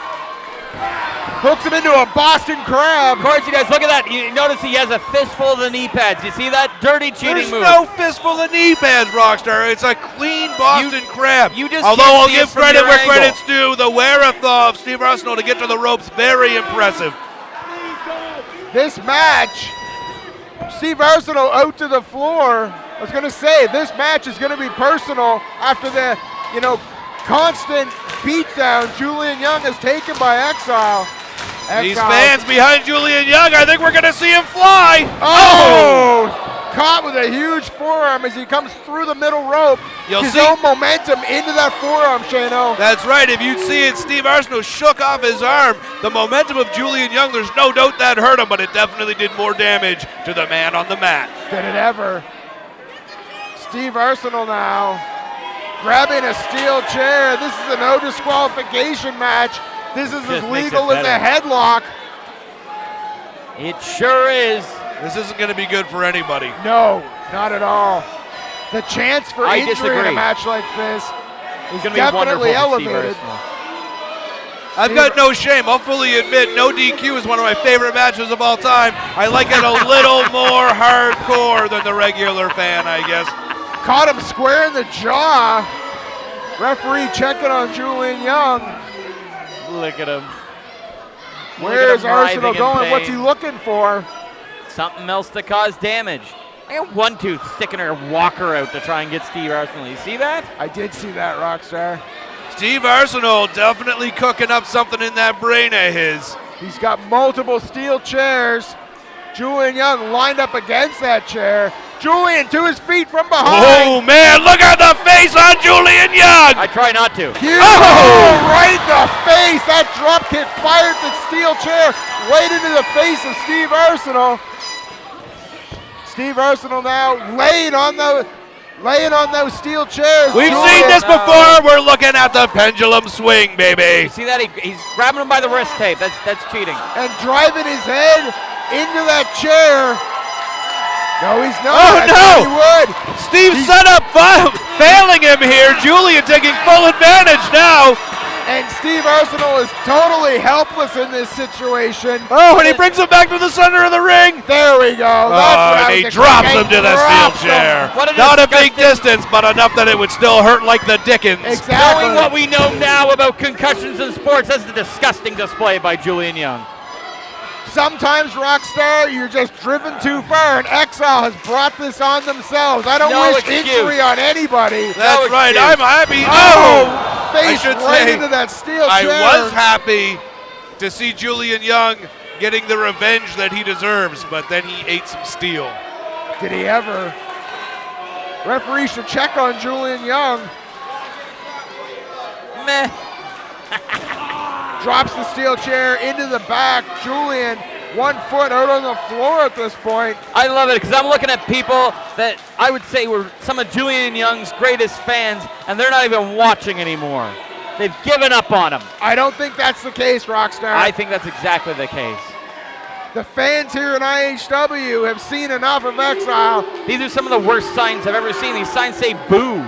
Hooks him into a Boston Crab. Of course he does. Look at that. You notice he has a fistful of the knee pads. You see that? Dirty cheating There's move. no fistful of knee pads, Rockstar. It's a clean Boston Crab. you just Although can't I'll see it give from credit your where angle. credit's due, the wherewithal of Steve Arsenal to get to the ropes, very impressive. This match Steve Arsenault out to the floor. I was going to say, this match is going to be personal after the, constant beatdown Julian Young has taken by Exile. These fans behind Julian Young, I think we're going to see him fly. Oh! Caught with a huge forearm as he comes through the middle rope. His own momentum into that forearm, Shano. That's right. If you'd see it, Steve Arsenault shook off his arm. The momentum of Julian Young, there's no doubt that hurt him, but it definitely did more damage to the man on the mat. Did it ever. Steve Arsenault now grabbing a steel chair. This is a no disqualification match. This is as legal as a headlock. It sure is. This isn't going to be good for anybody. No, not at all. The chance for injury in a match like this is definitely elevated. I've got no shame. I'll fully admit no DQ is one of my favorite matches of all time. I like it a little more hardcore than the regular fan, I guess. Caught him square in the jaw. Referee checking on Julian Young. Look at him. Where is Arsenault going? What's he looking for? Something else to cause damage. I got one tooth sticking her walker out to try and get Steve Arsenault. You see that? I did see that, Rockstar. Steve Arsenault definitely cooking up something in that brain of his. He's got multiple steel chairs. Julian Young lined up against that chair. Julian to his feet from behind. Oh, man, look at the face on Julian Young. I try not to. Huge. Oh, right in the face. That drop kick fired the steel chair right into the face of Steve Arsenault. Steve Arsenault now laying on those steel chairs. We've seen this before. We're looking at the pendulum swing, baby. You see that? He's grabbing him by the wrist tape. That's cheating. And driving his head into that chair. No, he's not. Oh, no! He would. Steve set up failing him here. Julian taking full advantage now. And Steve Arsenault is totally helpless in this situation. Oh, and he brings him back to the center of the ring. There we go. And he drops him to the steel chair. Not a big distance, but enough that it would still hurt like the dickens. Exactly. Knowing what we know now about concussions in sports, that's a disgusting display by Julian Young. Sometimes, Rockstar, you're just driven too far, and Exile has brought this on themselves. I don't wish injury on anybody. That's right. I'm happy. Face right into that steel chair. I was happy to see Julian Young getting the revenge that he deserves, but then he ate some steel. Did he ever? Referee should check on Julian Young. Meh. Drops the steel chair into the back. Julian, 1 foot out on the floor at this point. I love it because I'm looking at people that I would say were some of Julian Young's greatest fans, and they're not even watching anymore. They've given up on him. I don't think that's the case, Rockstar. I think that's exactly the case. The fans here in IHW have seen enough of Exile. These are some of the worst signs I've ever seen. These signs say boo.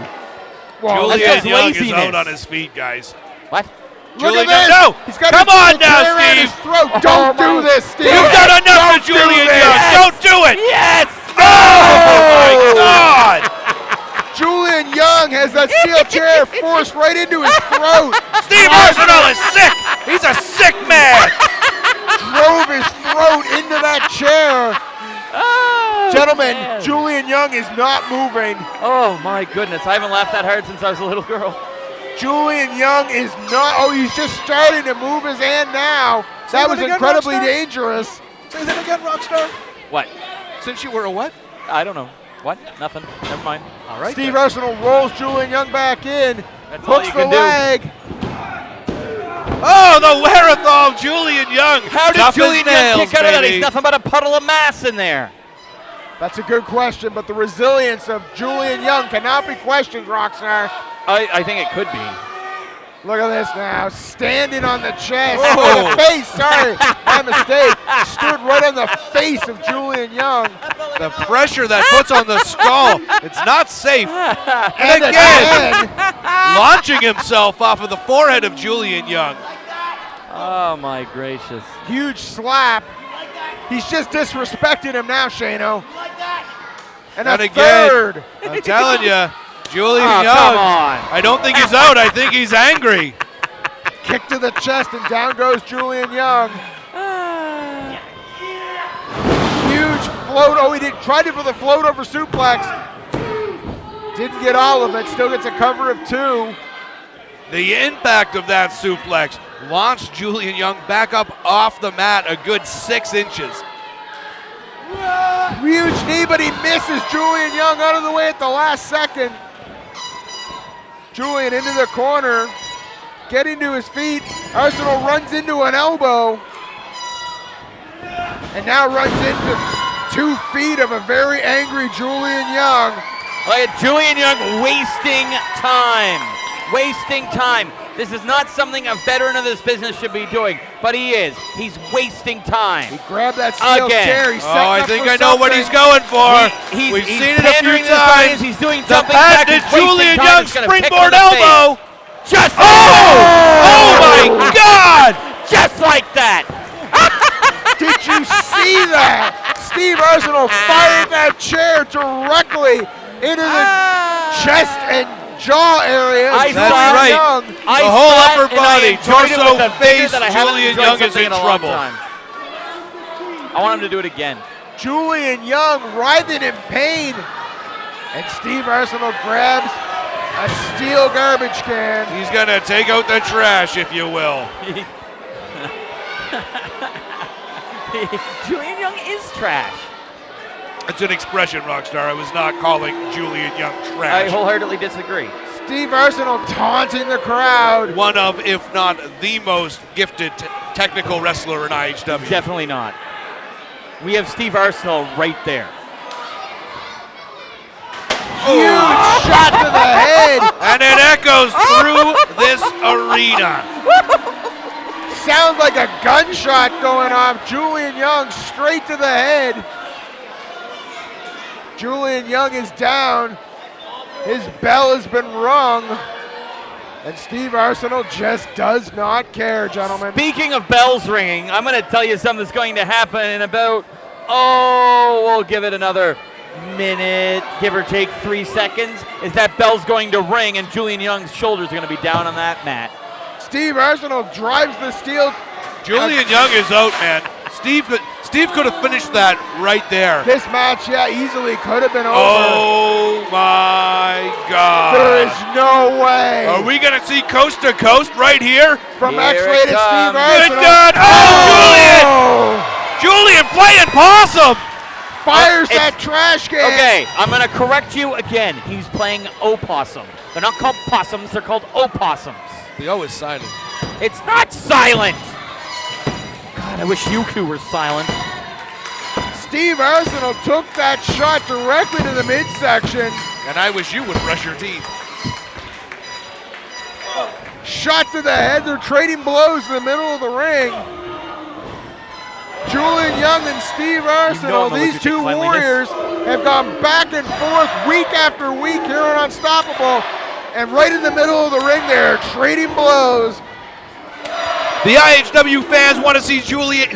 Well, Julian Young is out on his feet, guys. What? Look Julian, at this. no! He's got Come on now, Steve! Don't do this, Steve! You've done enough for Julian Young! Don't do it! Yes! Oh my God! Julian Young has that steel chair forced right into his throat. Steve Arsenault is sick! He's a sick man! Drove his throat into that chair. Oh, Gentlemen, man. Julian Young is not moving. Oh my goodness, I haven't laughed that hard since I was a little girl. Julian Young is not, he's just starting to move his hand now. That was incredibly dangerous. Say that again, Rockstar. What? Since you were a what? I don't know. What? Nothing. Never mind. All right. Steve Arsenault rolls Julian Young back in. That's all hooks you the can do. leg. Oh, the wherewithal of Julian Young. How did Julian Young kick out of that? He's nothing but a puddle of mass in there. That's a good question, but the resilience of Julian Young cannot be questioned, Rockstar. I think it could be. Look at this now, standing on the chest, Oh. the face, sorry, my mistake. Stood right on the face of Julian Young. The pressure that puts on the skull, it's not safe. And again, launching himself off of the forehead of Julian Young. Oh my gracious. Huge slap. He's just disrespecting him now, Shano. And a again, third. I'm telling you, Julian Oh, Young, come on. I don't think he's out. I think he's angry. Kick to the chest and down goes Julian Young. Huge float. Oh, he tried it for the float over suplex. Didn't get all of it. Still gets a cover of 2. The impact of that suplex launched Julian Young back up off the mat a good 6 inches. Huge knee, but he misses. Julian Young out of the way at the last second. Julian into the corner, getting to his feet. Arsenal runs into an elbow. And now runs into 2 feet of a very angry Julian Young. Look at Julian Young wasting time. Wasting time. This is not something a veteran of this business should be doing, but he is. He's wasting time. He grabbed that steel Again. chair. He's I think I know what he's going for. We've he's seen it a few pandering to the audience. times. He's doing The something back. patented He's wasting Julian time. Young He's gonna pick him springboard in the face. elbow. Just Oh my God! Just like that. Did you see that? Steve Arsenal fired that chair directly into the chest and jaw area. I That's saw right. Young. I The whole saw it upper and I body, enjoyed it torso, with a vigor face, that I haven't Julian enjoyed Young is something in a long trouble. time. I want him to do it again. Julian Young writhing in pain. And Steve Arsenal grabs a steel garbage can. He's gonna take out the trash, if you will. Julian Young is trash. It's an expression, Rockstar. I was not calling Julian Young I trash. wholeheartedly disagree. Steve Arsenal taunting the crowd. One of, if not the most gifted technical wrestler in IHW. Definitely not. We have Steve Arsenal right there. Huge shot to the head. And it echoes through this arena. Sounds like a gunshot going off. Julian Young straight to the head. Julian Young is down. His bell has been rung. And Steve Arsenal just does not care, gentlemen. Speaking of bells ringing, I'm going to tell you something that's going to happen in about, we'll give it another minute, give or take 3 seconds, is that bell's going to ring and Julian Young's shoulders are going to be down on that mat. Steve Arsenal drives the steel. Julian Young is out, man. Steve could have finished that right there. This match, easily could have been over. Oh my God. There is no way. Are we going to see coast to coast right here? From Here X-rated it Steve comes. Good Arsenal. God. Oh, Julian playing possum. Fires It's- that trash can. Okay, I'm going to correct you again. He's playing opossum. They're not called possums, they're called opossums. The O is silent. It's not silent. God, I wish Yuku were silent. Steve Arsenal took that shot directly to the midsection. And I wish you would brush your teeth. Shot to the head. They're trading blows in the middle of the ring. Julian Young and Steve Arsenal, I'm these allergic to two cleanliness. warriors, have gone back and forth week after week here on Unstoppable. And right in the middle of the ring, they're trading blows. The IHW fans want to see Julian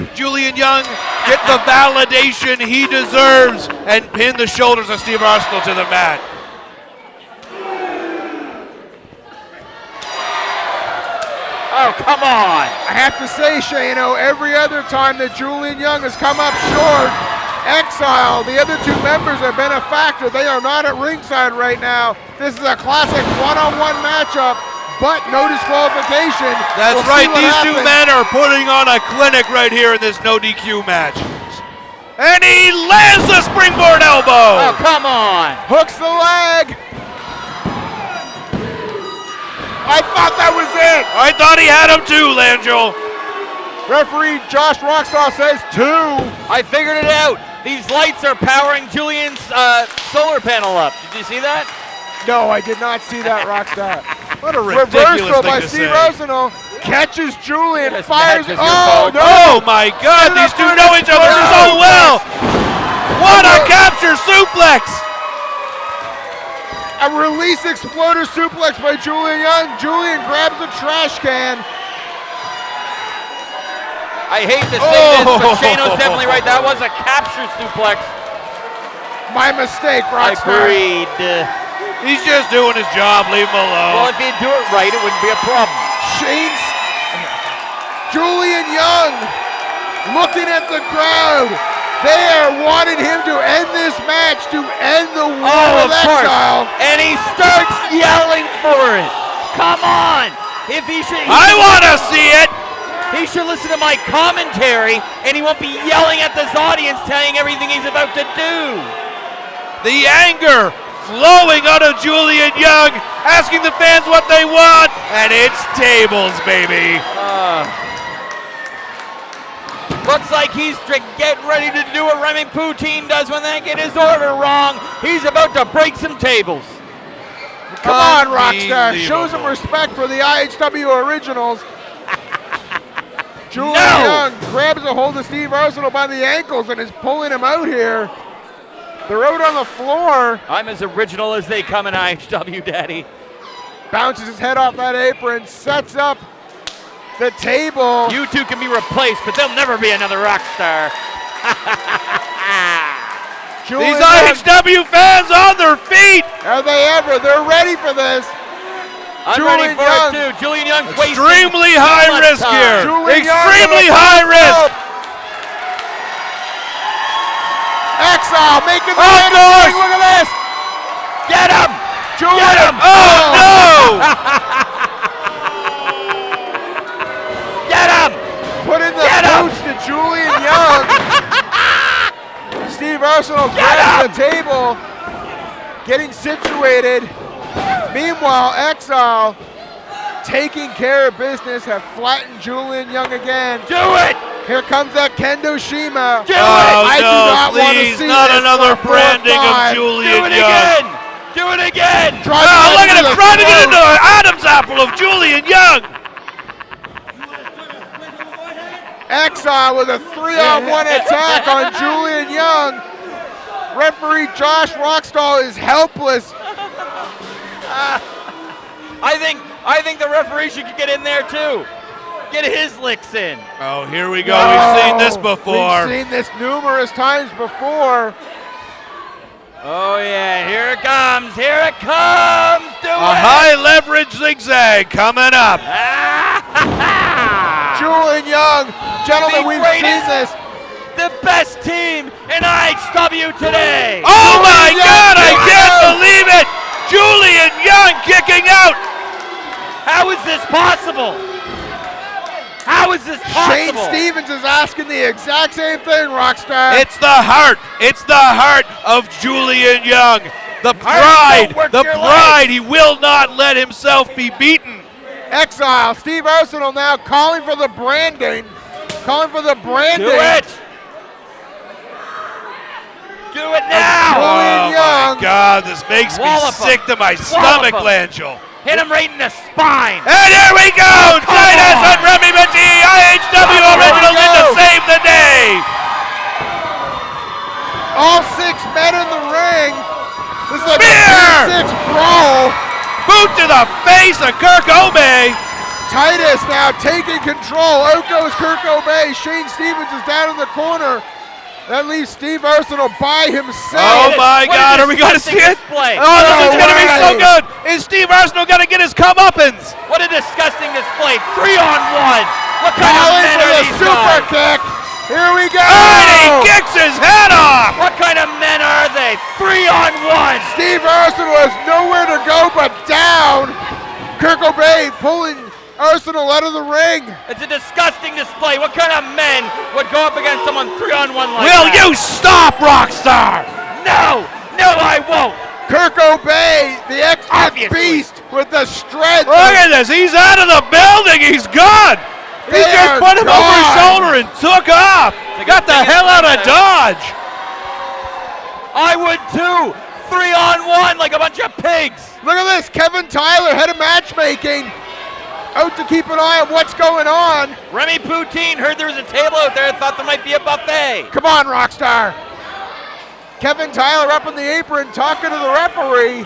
Young get the validation he deserves and pin the shoulders of Steve Arsenal to the mat. Oh, come on. I have to say, Shano, every other time that Julian Young has come up short, Exile, the other two members have been a factor. They are not at ringside right now. This is a classic one-on-one matchup, but no disqualification. That's We'll right, see what these two happens. men are putting on a clinic right here in this no DQ match. And he lands the springboard elbow! Oh, come on. Hooks the leg. I thought that was it. I thought he had him too, Langell. Referee Josh Rockstar says 2. I figured it out. These lights are powering Julian's solar panel up. Did you see that? No, I did not see that, Rockstar. What a ridiculous Reversal thing by to Steve say. Arsenal. Catches Julian, This fires. match is your Oh, fault. no. Oh my God, these two know each other so well! What a capture suplex! A release exploder suplex by Julian Young. Julian grabs a trash can. I hate to say this, but Shano's definitely right. That was a capture suplex. My mistake, Rockstar. Agreed. He's just doing his job, leave him Well, alone. if he'd do it right, it wouldn't be a problem. Julian Young looking at the crowd. They are wanting him to end this match, to end the war Oh, of of course. exile. And he starts yelling for it. Come on. If he should, I want to see it. he should listen to my commentary, and he won't be yelling at this audience, telling everything he's about to do. The anger flowing out of Julian Young, asking the fans what they want, and it's tables, baby. Looks like he's getting ready to do what Remy Poutine does when they get his order wrong. He's about to break some tables. Come on, Rockstar. Show some respect for the IHW originals. Julian Young grabs a hold of Steve Arsenal by the ankles and is pulling him out here. They're out on the floor. I'm as original as they come in IHW, Daddy. Bounces his head off that apron, sets up the table. You two can be replaced, but there'll never be another rock star. Julian These Young, IHW fans on their feet. are they ever? They're ready for this. I'm ready Julian for Young. it too. Julian Young's wasting Extremely too high much risk time. here. Julian Young Extremely to the high top risk. rope. Exile making the Oh, way to the gosh. ring. Look at this. Get him! Julian. Get him! Oh, no. Get him! Put in the Get him. boots to Julian Young. Steve Arsenal grabs the table, getting situated. Meanwhile, Exile taking care of business, have flattened Julian Young again. Do it! Here comes that Kendo Shima. Do Oh, I do no, not want to please, see not this another for 4 or branding of 5. Do Julian it Young. again! Do it again! Driving Oh, right look at into him the trying to get throat. into an Adam's apple of Julian Young. Exile with a 3-on-1 attack on Julian Young. Referee Josh Rockstall is helpless. I think the referee should get in there too. Get his licks in. Oh, here we go. We've seen this before. We've seen this numerous times before. Oh yeah, here it comes. Here it comes. Do A it. high leverage zigzag coming up. Julian Young, gentlemen, The we've greatest- seen this. The best team in IHW today. Oh my Young, God, I Julian can't Young. believe it. Julian Young kicking out. How is this possible? How is this Shane possible? Stevens is asking the exact same thing, Rockstar. It's the heart. It's the heart of Julian Young. The pride. don't work The your pride. He will not let himself be beaten. Exile, Steve Arsenal now calling for the branding. Calling for the branding. Do it. Do it now. Julian Oh Young. my God, this makes me Wallop him. sick to my Wallop stomach, him. Langell. Hit him right in the spine. And here we go! come Titus on. and Remy Petit, IHW Here we originals in to go. save the day! All 6 men in the ring. This is like Spear. a 6 brawl. Boot to the face of Kirk Obey! Titus now taking control. Out goes Kirk Obey. Shane Stevens is down in the corner. That leaves Steve Arsenal by himself. Oh my What a God, are we going to see it? disgusting display. Oh, this No is going to be so way. good! Is Steve Arsenal going to get his comeuppance? What a disgusting display. 3-on-1. What kind of Calling men for are the these super guys? kick. Here we go. And he kicks his head off! What kind of men are they? 3-on-1. Steve Arsenal has nowhere to go but down. Kirk Obey pulling Arsenal out of the ring. It's a disgusting display. What kind of men would go up against someone 3-on-1 like Will that? you stop, Rockstar? No, I won't. Kirk Obey, the X-Men Obviously. beast with the strength. Look at this, he's out of the building, he's gone! He They just are put him over his gone. shoulder and took off! Got the hell out of Dodge! I would too. 3-on-1 like a bunch of pigs. Look at this, Kevin Tyler, head of matchmaking, out to keep an eye on what's going on. Remy Poutine heard there was a table out there and thought there might be a buffet. Come on, Rockstar. Kevin Tyler up on the apron talking to the referee,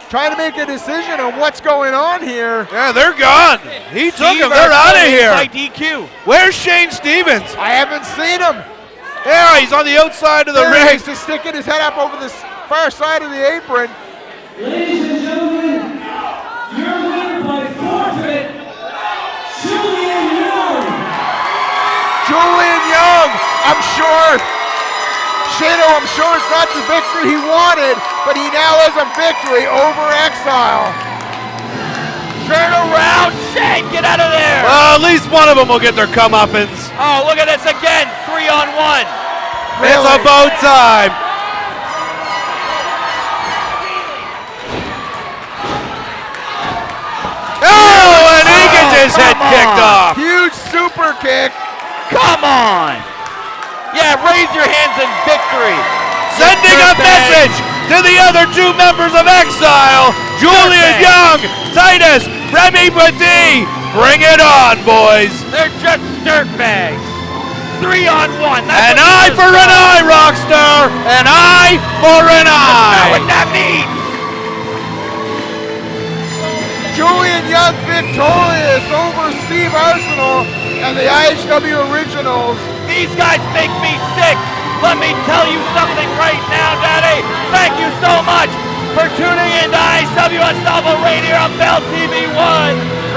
trying to make a decision on what's going on here. Yeah, they're gone. He took Steve him, they're out of Arsenal here. by DQ. Where's Shane Stevens? I haven't seen him. Yeah, he's on the outside of the There he ring. is, just sticking his head up over the far side of the apron. Ladies and gentlemen, your winner by forfeit, Julian Young. Julian Young Young, I'm sure it's not the victory he wanted, but he now has a victory over Exile. Turn around, Shane, get out of there. Well, at least one of them will get their comeuppance. Oh, look at this again, 3-on-1. It's about time. Oh, and he gets his head kicked off. Huge super kick. Come on. Yeah, raise your hands in victory. Sending a message to the other two members of Exile, Julian Young, Titus, Remy Petit. Bring it on, boys. They're just dirtbags. 3-on-1. An eye for an eye, Rockstar. An eye for an eye. What that means. Julian Young victorious over Steve Arsenal and the IHW Originals. These guys make me sick. Let me tell you something right now, Daddy. Thank you so much for tuning in to IHW Unstoppable Radio on Bell TV 1.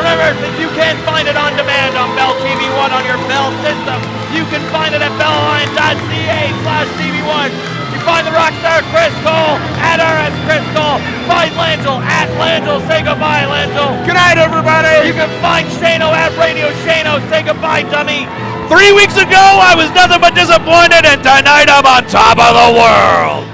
Remember, if you can't find it on demand on Bell TV 1 on your Bell system, you can find it at bellline.ca/TV1. You find the rockstar Chris Cole at RS Chris Cole. Find Langell at Langell. Say goodbye, Langell. Good night, everybody. You can find Shano at Radio Shano. Say goodbye, dummy. 3 weeks ago, I was nothing but disappointed, and tonight I'm on top of the world.